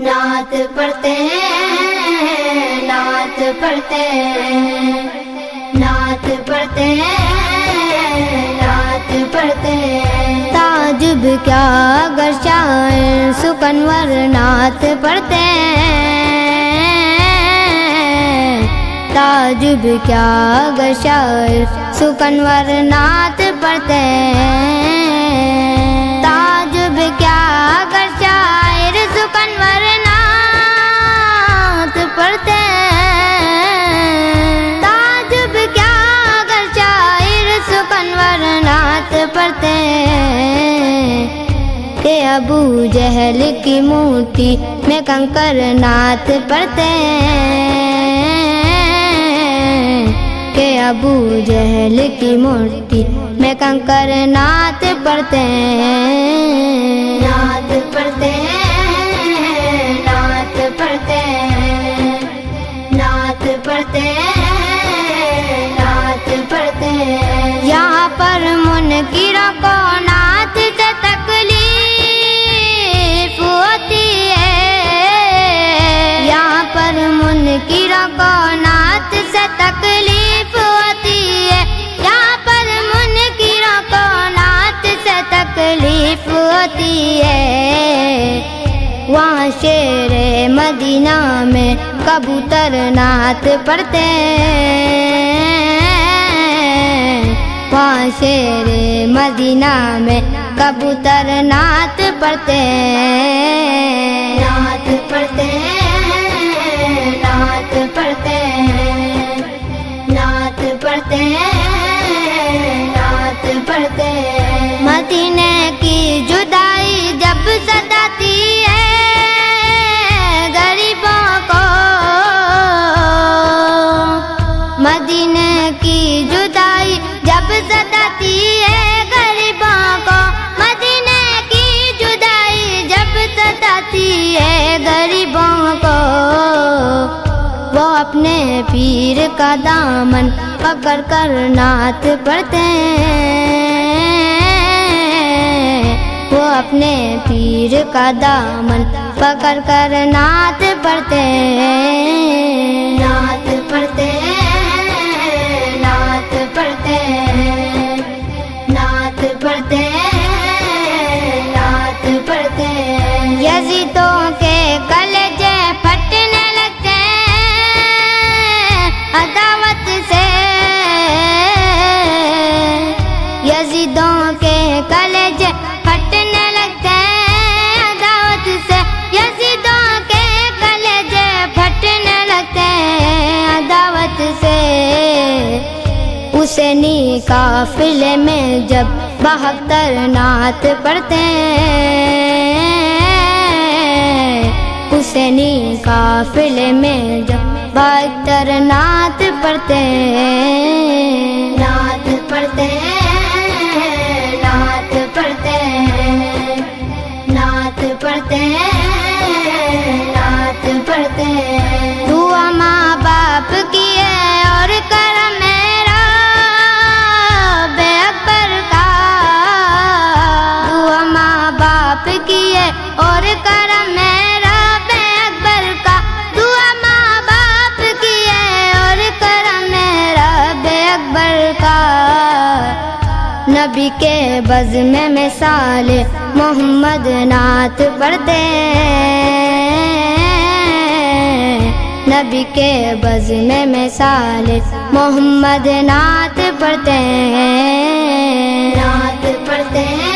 نعت پڑھتے ہیں، نعت پڑھتے ہیں، نعت پڑھتے ہیں، نعت پڑھتے ہیں۔ تعجب کیا اگر شاعر سکنور نعت پڑھتے ہیں، تعجب کیا اگر شاعر سکنور نعت پڑھتے ہیں، تعجب کیا اگر شاعر سکنور نعت پڑھتے ہیں، تعجب کیا اگر شاعر سکنور نعت پڑھتے ہیں، کہ ابو جہل کی مٹھی میں کنکر نعت پڑھتے ہیں، کہ ابو جہل کی مٹھی میں کنکر نعت پڑھتے ہیں، نعت پڑھتے ہیں، نعت پڑھتے ہیں، نعت پڑھتے ہیں، نعت پڑھتے ہیں۔ یہاں پر منکروں کو نعت سے تکلیف ہوتی ہے، یہاں پر منکروں کو نعت سے تکلیف ہوتی ہے، یہاں پر منکروں کو نعت سے تکلیف ہوتی ہے۔ وہاں شیر مدینہ میں کبوتر نعت پڑھتے ہیں، وہاں شیر مدینہ میں کبوتر نعت پڑھتے ہیں، نعت پڑھتے ہیں، نعت پڑھتے ہیں، نعت پڑھتے ہیں، نعت پڑھتے ہیں۔ مدینے کی جدائی جب ستاتی ہے غریبوں کو، مدینے کی جدائی جب ستاتی ہے غریبوں کو، مدینے کی جدائی جب ستاتی ہے غریبوں کو، وہ اپنے پیر کا دامن پکڑ کر نعت پڑھتے ہیں، وہ اپنے پیر کا دامن پکڑ کر نعت پڑھتے ہیں، نعت پڑھتے ہیں، نعت پڑھتے ہیں، نعت پڑھتے ہیں، نعت پڑھتے ہیں۔ یزیدوں کے کلیجے پھٹنے لگتے ہیں عداوت سے، یزیدوں کے کلیجے پھٹنے لگتے ہیں عداوت سے، یزیدوں کے کلیجے پھٹنے لگتے ہیں عداوت سے۔ حسینی قافلے میں جب 72 نعت پڑھتے ہیں، حسینی قافلے میں جب 72 نعت پڑھتے ہیں، نعت پڑھتے ہیں، نعت پڑھتے ہیں، نعت پڑھتے ہیں، نعت پڑھتے ہیں۔ دعا ماں باپ کی ہے اور کرم میرا بے اکبر کا، دعا ماں باپ کی ہے اور کرم میرا بے اکبر کا، دعا ماں باپ کی ہے اور کرم میرا بے اکبر کا۔ نبی کے بزم میں مثال محمد نعت پڑھتے ہیں، نبی کے بزم میں مثال محمد نعت پڑھتے ہیں، نعت پڑھتے ہیں۔